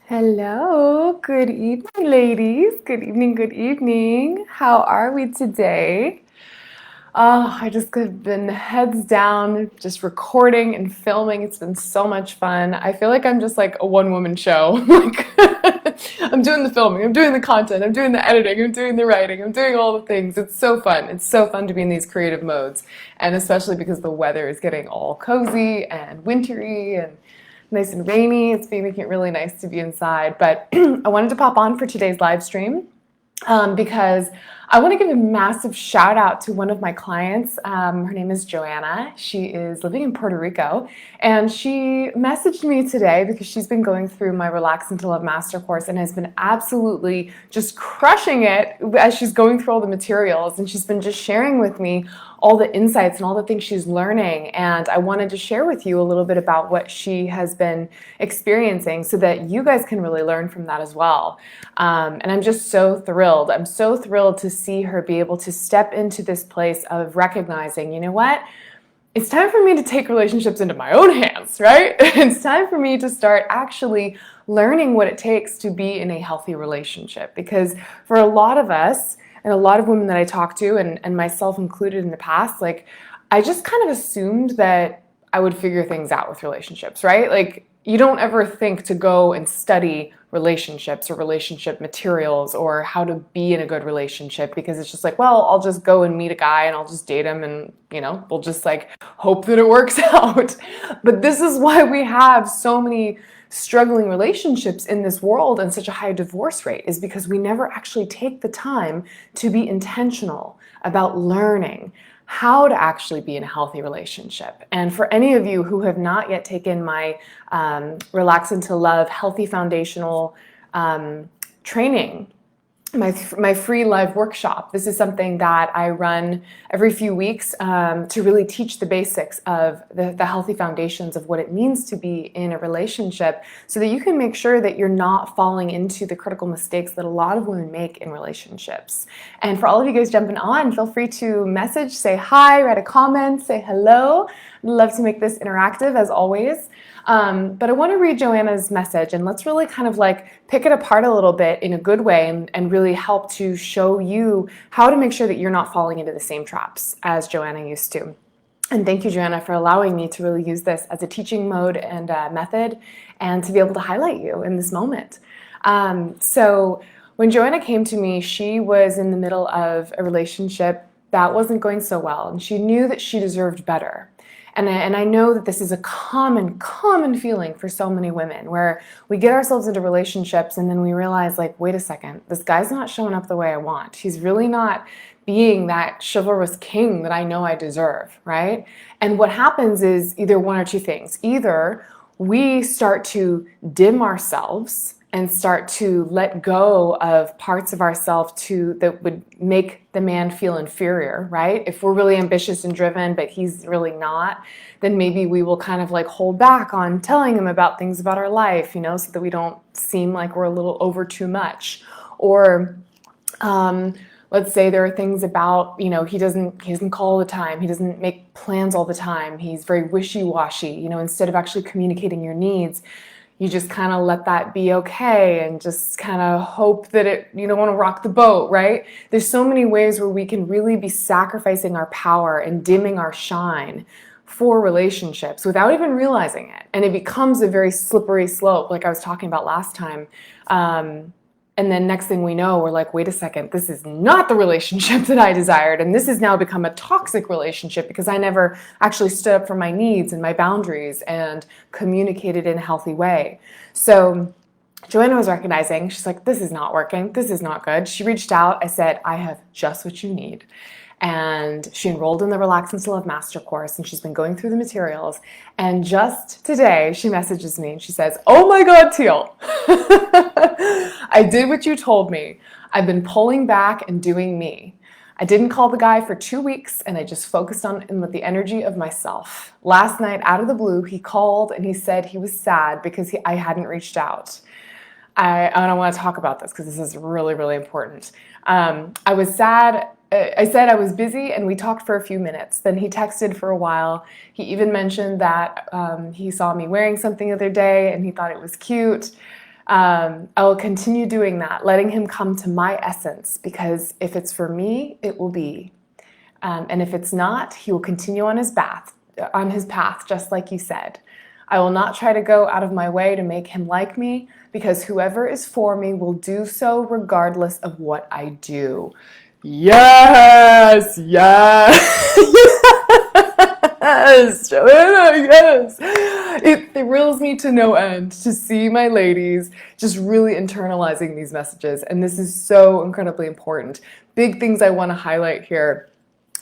Hello, good evening, ladies. Good evening, good evening. How are we today? I just have been heads down, just recording and filming. It's been so much fun. I feel like I'm just like a one-woman show. Like I'm doing the filming, I'm doing the content, I'm doing the editing, I'm doing the writing, I'm doing all the things. It's so fun. It's so fun to be in these creative modes, and especially because the weather is getting all cozy and wintry and nice and rainy. It's been making it really nice to be inside. But I wanted to pop on for today's live stream because I want to give a massive shout out to one of my clients. Her name is Joanna. She is living in Puerto Rico, and she messaged me today because she's been going through my Relax into Love Master course and has been absolutely just crushing it as she's going through all the materials. And she's been just sharing with me all the insights and all the things she's learning. And I wanted to share with you a little bit about what she has been experiencing so that you guys can really learn from that as well. And I'm just so thrilled. I'm so thrilled to see her be able to step into this place of recognizing, you know what? It's time for me to take relationships into my own hands, right? It's time for me to start actually learning what it takes to be in a healthy relationship. Because for a lot of us, and a lot of women that I talk to, and myself included in the past, like I just kind of assumed that I would figure things out with relationships, right? Like you don't ever think to go and study relationships or relationship materials or how to be in a good relationship because it's just like, well, I'll just go and meet a guy and I'll just date him and, we'll just like hope that it works out. But this is why we have so many struggling relationships in this world and such a high divorce rate, is because we never actually take the time to be intentional about learning how to actually be in a healthy relationship. And for any of you who have not yet taken my Relax into Love Healthy Foundational training, my free live workshop. This is something that I run every few weeks to really teach the basics of the healthy foundations of what it means to be in a relationship so that you can make sure that you're not falling into the critical mistakes that a lot of women make in relationships. And for all of you guys jumping on, feel free to message, say hi, write a comment, say hello. I'd love to make this interactive as always. But I want to read Joanna's message and let's really kind of like pick it apart a little bit in a good way and really help to show you how to make sure that you're not falling into the same traps as Joanna used to. And thank you, Joanna, for allowing me to really use this as a teaching mode and method and to be able to highlight you in this moment. So when Joanna came to me, she was in the middle of a relationship that wasn't going so well, and she knew that she deserved better. And I know that this is a common feeling for so many women where we get ourselves into relationships and then we realize, like, wait a second, this guy's not showing up the way I want. He's really not being that chivalrous king that I know I deserve, right? And what happens is either one or two things. Either we start to dim ourselves and start to let go of parts of ourselves that would make the man feel inferior, right? If we're really ambitious and driven, but he's really not, then maybe we will kind of like hold back on telling him about things about our life, so that we don't seem like we're a little over too much. Or let's say there are things about, he doesn't call all the time. He doesn't make plans all the time. He's very wishy-washy, instead of actually communicating your needs. You just kind of let that be okay and just kind of hope that you don't want to rock the boat, right? There's so many ways where we can really be sacrificing our power and dimming our shine for relationships without even realizing it. And it becomes a very slippery slope, like I was talking about last time. And then next thing we know, we're like, wait a second, this is not the relationship that I desired. And this has now become a toxic relationship because I never actually stood up for my needs and my boundaries and communicated in a healthy way. So Joanna was recognizing, she's like, this is not working. This is not good. She reached out. I said, I have just what you need. And she enrolled in the Relax into Love Master course, and she's been going through the materials. And just today, she messages me and she says, oh my God, Teal, I did what you told me. I've been pulling back and doing me. I didn't call the guy for 2 weeks, and I just focused on him with the energy of myself. Last night, out of the blue, he called and he said he was sad because I hadn't reached out. I don't want to talk about this because this is really, really important. I was sad. I said I was busy and we talked for a few minutes. Then he texted for a while. He even mentioned that he saw me wearing something the other day and he thought it was cute. I will continue doing that, letting him come to my essence, because if it's for me, it will be. And if it's not, he will continue on his path, just like you said. I will not try to go out of my way to make him like me, because whoever is for me will do so regardless of what I do. Yes, yes, yes, Joanna, yes. It thrills me to no end to see my ladies just really internalizing these messages. And this is so incredibly important. Big things I want to highlight here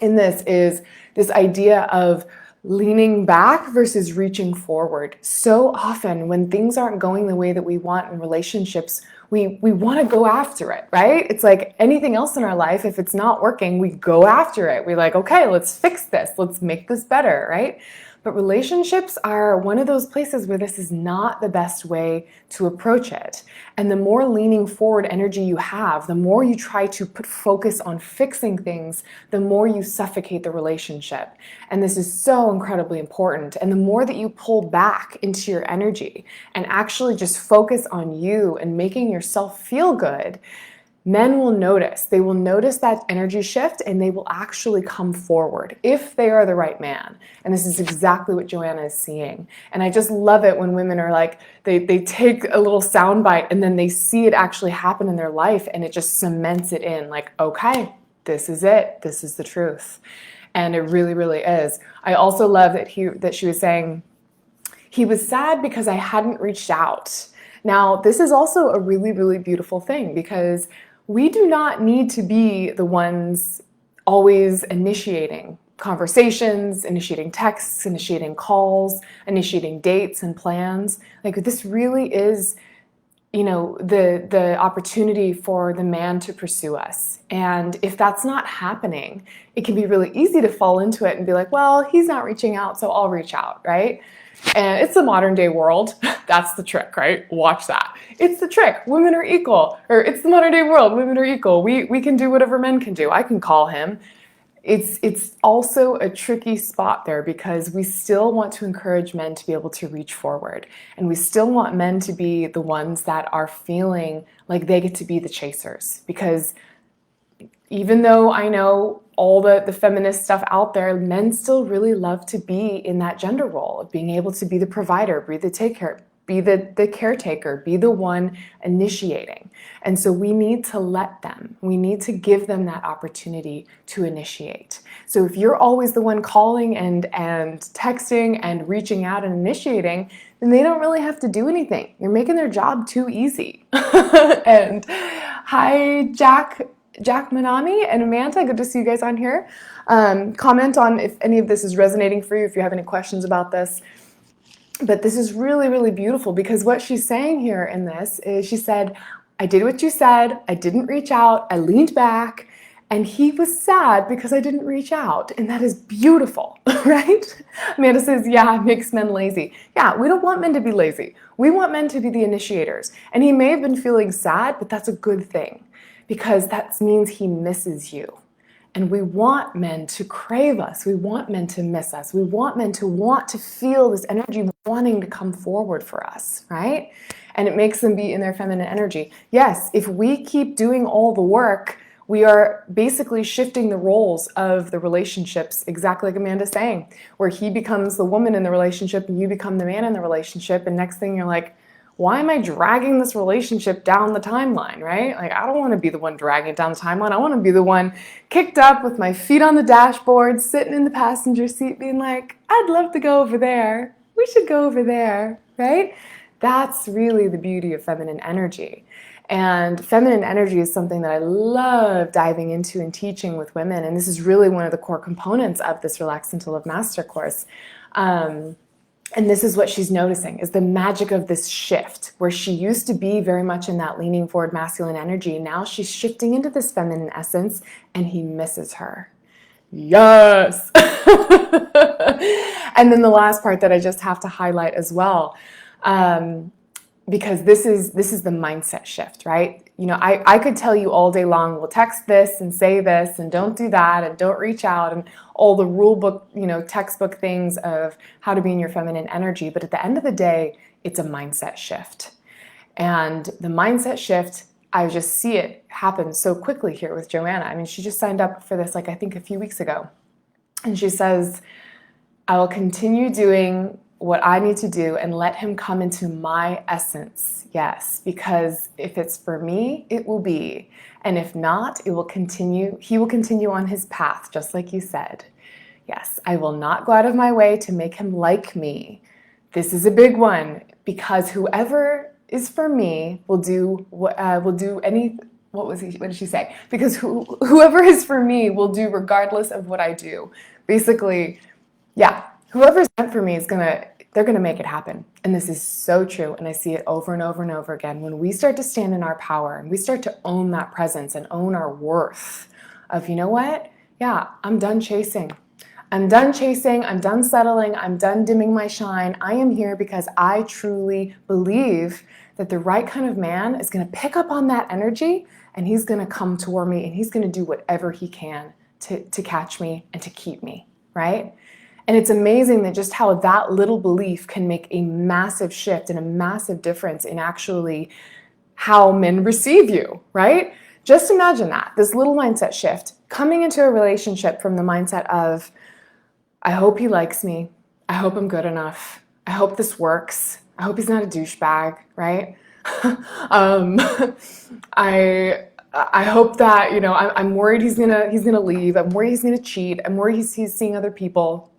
in this is this idea of leaning back versus reaching forward. So often when things aren't going the way that we want in relationships, we want to go after it, right? It's like anything else in our life. If it's not working, we go after it. We're like, okay, let's fix this. Let's make this better, right? But relationships are one of those places where this is not the best way to approach it. And the more leaning forward energy you have, the more you try to put focus on fixing things, the more you suffocate the relationship. And this is so incredibly important. And the more that you pull back into your energy and actually just focus on you and making yourself feel good, men will notice. They will notice that energy shift, and they will actually come forward if they are the right man. And this is exactly what Joanna is seeing. And I just love it when women are like, they take a little soundbite and then they see it actually happen in their life, and it just cements it in like, okay, this is it. This is the truth. And it really, really is. I also love that she was saying, he was sad because I hadn't reached out. Now, this is also a really, really beautiful thing, because we do not need to be the ones always initiating conversations, initiating texts, initiating calls, initiating dates and plans. Like, this really is, the opportunity for the man to pursue us. And if that's not happening, it can be really easy to fall into it and be like, well, he's not reaching out, so I'll reach out, right? And it's the modern day world. That's the trick, right? Watch that. It's the trick. Women are equal. Or it's the modern day world. Women are equal. We can do whatever men can do. I can call him. It's also a tricky spot there, because we still want to encourage men to be able to reach forward. And we still want men to be the ones that are feeling like they get to be the chasers. Because even though I know all the feminist stuff out there, men still really love to be in that gender role of being able to be the provider, be the caretaker, be the one initiating. And so we need to we need to give them that opportunity to initiate. So if you're always the one calling and texting and reaching out and initiating, then they don't really have to do anything. You're making their job too easy. And hi, Jack Manami and Amanda, good to see you guys on here. Comment on if any of this is resonating for you, if you have any questions about this. But this is really, really beautiful, because what she's saying here in this is, she said, I did what you said, I didn't reach out, I leaned back, and he was sad because I didn't reach out. And that is beautiful, right? Amanda says, yeah, it makes men lazy. Yeah, we don't want men to be lazy. We want men to be the initiators. And he may have been feeling sad, but that's a good thing, because that means he misses you. And we want men to crave us. We want men to miss us. We want men to want to feel this energy wanting to come forward for us, right? And it makes them be in their feminine energy. Yes, if we keep doing all the work, we are basically shifting the roles of the relationships, exactly like Amanda's saying, where he becomes the woman in the relationship and you become the man in the relationship. And next thing you're like, why am I dragging this relationship down the timeline, right? Like, I don't want to be the one dragging it down the timeline. I want to be the one kicked up with my feet on the dashboard, sitting in the passenger seat being like, I'd love to go over there. We should go over there, right? That's really the beauty of feminine energy. And feminine energy is something that I love diving into and teaching with women. And this is really one of the core components of this Relax Into Love Master Course. And this is what she's noticing, is the magic of this shift, where she used to be very much in that leaning forward masculine energy. Now she's shifting into this feminine essence, and he misses her. Yes. And then the last part that I just have to highlight as well, because this is the mindset shift, right? I could tell you all day long, well, text this and say this and don't do that and don't reach out and all the rule book, textbook things of how to be in your feminine energy. But at the end of the day, it's a mindset shift. And the mindset shift, I just see it happen so quickly here with Joanna. I mean, she just signed up for this, like, I think a few weeks ago. And she says, I will continue doing what I need to do and let him come into my essence. Yes, because if it's for me, it will be. And if not, it will continue. He will continue on his path, just like you said. Yes, I will not go out of my way to make him like me. This is a big one, because whoever is for me will do any. What did she say? Because whoever is for me will do regardless of what I do. Basically, yeah, whoever's meant for me they're gonna make it happen. And this is so true. And I see it over and over and over again. When we start to stand in our power and we start to own that presence and own our worth of, you know what? Yeah, I'm done chasing. I'm done chasing, I'm done settling, I'm done dimming my shine. I am here because I truly believe that the right kind of man is gonna pick up on that energy, and he's gonna come toward me, and he's gonna do whatever he can to catch me and to keep me, right? And it's amazing that just how that little belief can make a massive shift and a massive difference in actually how men receive you, right? Just imagine that, this little mindset shift, coming into a relationship from the mindset of, I hope he likes me. I hope I'm good enough. I hope this works. I hope he's not a douchebag, right? I hope that, I'm worried he's gonna leave. I'm worried he's gonna cheat. I'm worried he's seeing other people,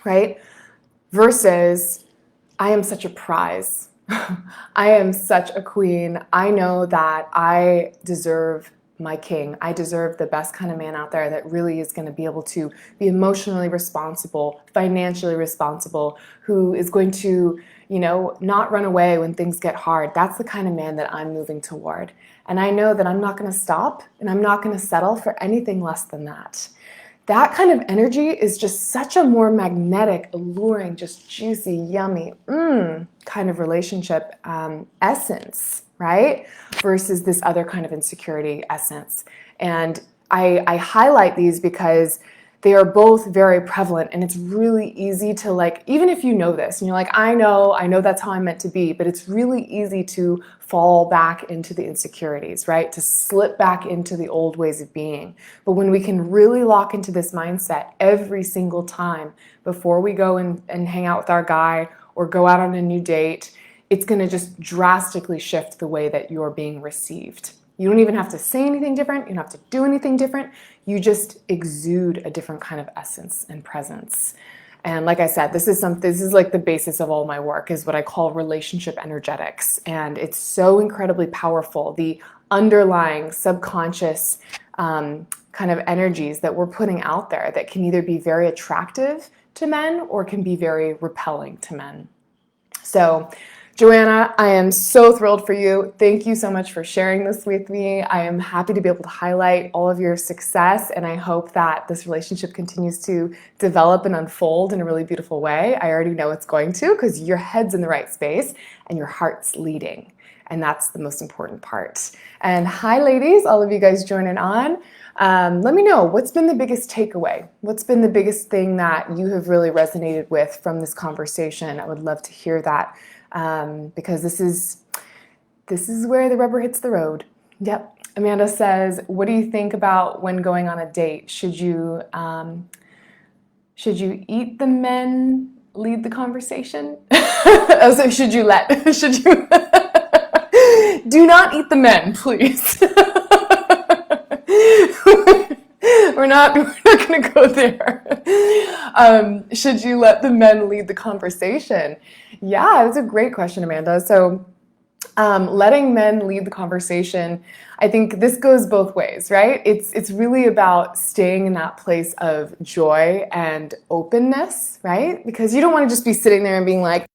right? Versus, I am such a prize. I am such a queen. I know that I deserve my king. I deserve the best kind of man out there that really is going to be able to be emotionally responsible, financially responsible, who is going to, not run away when things get hard. That's the kind of man that I'm moving toward. And I know that I'm not going to stop, and I'm not going to settle for anything less than that. That kind of energy is just such a more magnetic, alluring, just juicy, yummy, kind of relationship essence, right? Versus this other kind of insecurity essence. And I highlight these because they are both very prevalent, and it's really easy to, even if you know this, and you're like, I know that's how I'm meant to be, but it's really easy to fall back into the insecurities, right? To slip back into the old ways of being. But when we can really lock into this mindset every single time before we go and hang out with our guy or go out on a new date, it's going to just drastically shift the way that you're being received. You don't even have to say anything different. You don't have to do anything different. You just exude a different kind of essence and presence. And like I said, this is like the basis of all my work, is what I call relationship energetics. And it's so incredibly powerful. The underlying subconscious kind of energies that we're putting out there that can either be very attractive to men or can be very repelling to men. So, Joanna, I am so thrilled for you. Thank you so much for sharing this with me. I am happy to be able to highlight all of your success, and I hope that this relationship continues to develop and unfold in a really beautiful way. I already know it's going to, because your head's in the right space and your heart's leading, and that's the most important part. And hi, ladies, all of you guys joining on. Let me know, what's been the biggest takeaway? What's been the biggest thing that you have really resonated with from this conversation? I would love to hear that. Because this is where the rubber hits the road. Yep. Amanda says, what do you think about when going on a date? Should you eat the men, lead the conversation? So should you do not eat the men, please. We're not going to go there. Should you let the men lead the conversation? Yeah, that's a great question, Amanda. So letting men lead the conversation, I think this goes both ways, right? It's really about staying in that place of joy and openness, right? Because you don't want to just be sitting there and being like,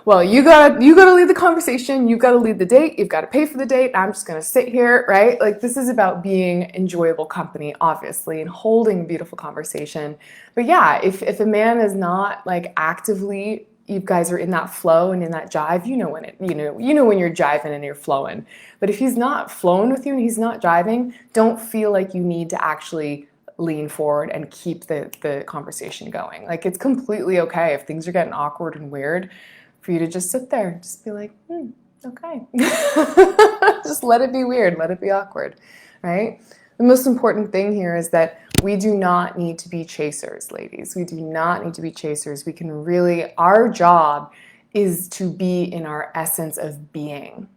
well, you gotta lead the conversation, you gotta lead the date, you've gotta pay for the date, I'm just gonna sit here, right? Like, this is about being enjoyable company, obviously, and holding a beautiful conversation. But yeah, if a man is not actively, you guys are in that flow and in that jive, you know when you're jiving and you're flowing. But if he's not flowing with you and he's not jiving, don't feel like you need to actually lean forward and keep the conversation going. It's completely okay if things are getting awkward and weird for you to just sit there, just be like, Okay. Just let it be weird. Let it be awkward, right? The most important thing here is that we do not need to be chasers, ladies. We do not need to be chasers. We can really, our job is to be in our essence of being,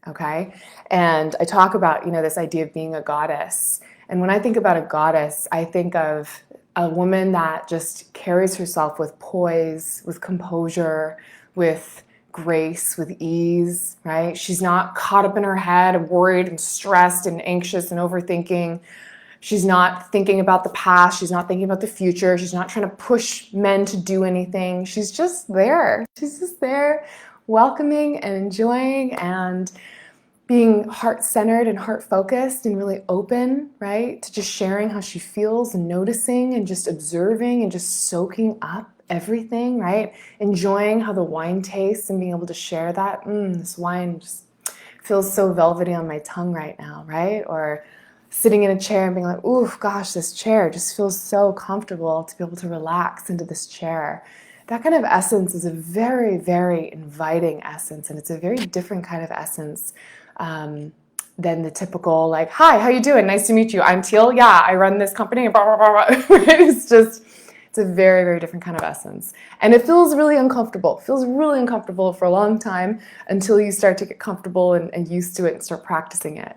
okay? And I talk about, this idea of being a goddess. And when I think about a goddess, I think of a woman that just carries herself with poise, with composure, with grace, with ease, right? She's not caught up in her head, worried and stressed and anxious and overthinking. She's not thinking about the past. She's not thinking about the future. She's not trying to push men to do anything. She's just there. She's just there, welcoming and enjoying and being heart-centered and heart-focused and really open, right? To just sharing how she feels and noticing and just observing and just soaking up everything, right? Enjoying how the wine tastes and being able to share that. This wine just feels so velvety on my tongue right now, right? Or sitting in a chair and being like, ooh, gosh, this chair just feels so comfortable to be able to relax into this chair. That kind of essence is a very, very inviting essence, and it's a very different kind of essence than the typical, like, hi, how you doing? Nice to meet you. I'm Teal. Yeah, I run this company. Blah, blah, blah, blah. It's a very, very different kind of essence. And it feels really uncomfortable. It feels really uncomfortable for a long time until you start to get comfortable and used to it and start practicing it.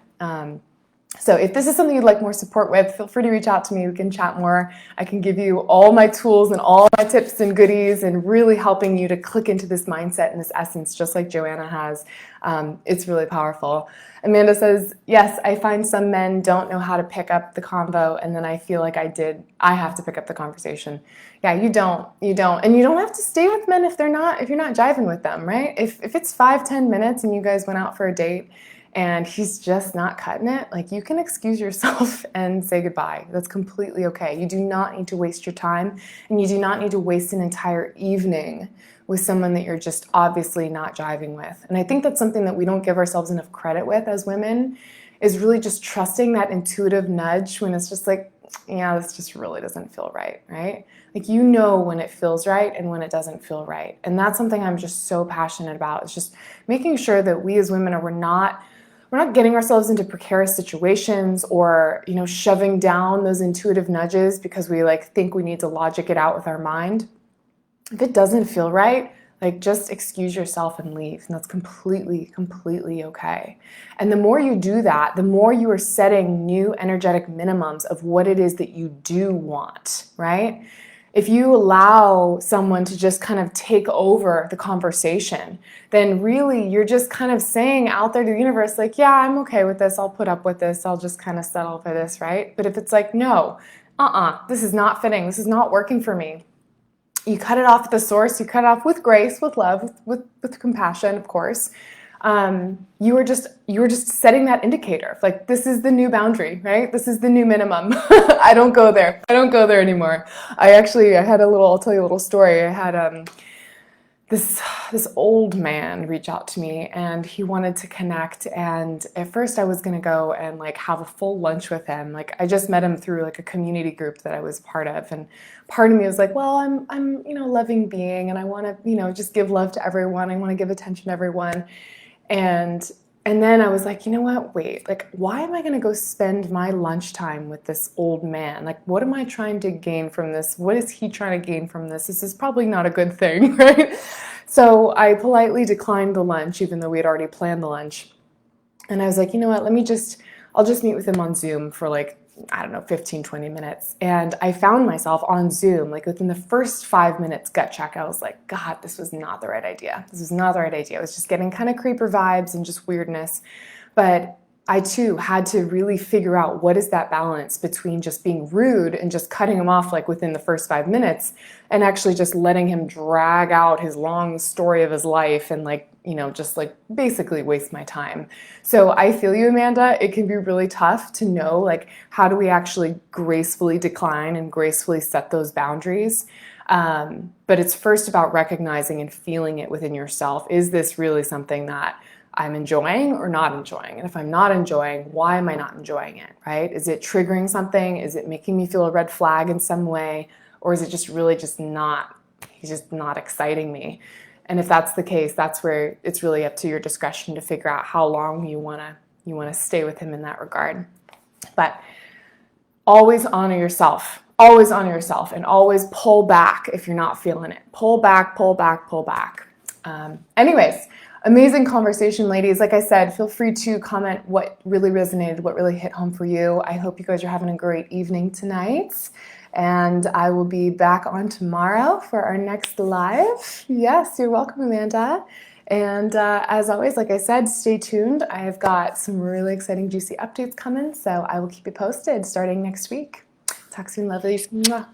So if this is something you'd like more support with, feel free to reach out to me. We can chat more. I can give you all my tools and all my tips and goodies and really helping you to click into this mindset and this essence, just like Joanna has. It's really powerful. Amanda says, yes, I find some men don't know how to pick up the convo, and then I feel like I have to pick up the conversation. Yeah, you don't. And you don't have to stay with men if you're not jiving with them, right? If it's 5-10 minutes and you guys went out for a date and he's just not cutting it, like, you can excuse yourself and say goodbye. That's completely okay. You do not need to waste your time, and you do not need to waste an entire evening with someone that you're just obviously not jiving with. And I think that's something that we don't give ourselves enough credit with as women, is really just trusting that intuitive nudge when it's just like, yeah, this just really doesn't feel right, right? Like, you know when it feels right and when it doesn't feel right. And that's something I'm just so passionate about. It's just making sure that we as women we're not getting ourselves into precarious situations or, shoving down those intuitive nudges because we think we need to logic it out with our mind. If it doesn't feel right, just excuse yourself and leave. And that's completely, completely okay. And the more you do that, the more you are setting new energetic minimums of what it is that you do want, right? If you allow someone to just kind of take over the conversation, then really you're just kind of saying out there to the universe, like, yeah, I'm okay with this. I'll put up with this. I'll just kind of settle for this, right? But if it's like, no, this is not fitting. This is not working for me. You cut it off at the source. You cut it off with grace, with love, with compassion, of course. You were just setting that indicator. Like, this is the new boundary, right? This is the new minimum. I don't go there. I don't go there anymore. I'll tell you a little story. I had this old man reach out to me, and he wanted to connect. And at first I was going to go and have a full lunch with him. I just met him through a community group that I was part of. And part of me was like, well, I'm a loving being, and I want to, just give love to everyone. I want to give attention to everyone. And then I was like, you know what, wait, why am I going to go spend my lunchtime with this old man? What am I trying to gain from this? What is he trying to gain from this? This is probably not a good thing, right? So I politely declined the lunch, even though we had already planned the lunch. And I was like, you know what, I'll just meet with him on Zoom for 15, 20 minutes. And I found myself on Zoom, within the first 5 minutes gut check, I was like, God, this was not the right idea. This was not the right idea. I was just getting kind of creeper vibes and just weirdness. But I too had to really figure out what is that balance between just being rude and just cutting him off within the first 5 minutes and actually just letting him drag out his long story of his life and just basically waste my time. So I feel you, Amanda. It can be really tough to know how do we actually gracefully decline and gracefully set those boundaries. But it's first about recognizing and feeling it within yourself. Is this really something that I'm enjoying or not enjoying? And if I'm not enjoying, why am I not enjoying it, right? Is it triggering something? Is it making me feel a red flag in some way? Or is it just really he's just not exciting me? And if that's the case, that's where it's really up to your discretion to figure out how long you want to stay with him in that regard. But always honor yourself. Always honor yourself, and always pull back if you're not feeling it. Pull back, pull back, pull back. Anyways, amazing conversation, ladies. Like I said, feel free to comment what really resonated, what really hit home for you. I hope you guys are having a great evening tonight. And I will be back on tomorrow for our next live. Yes, you're welcome, Amanda. And as always, like I said, stay tuned. I've got some really exciting, juicy updates coming, so I will keep you posted starting next week. Talk soon, lovelies. Mwah.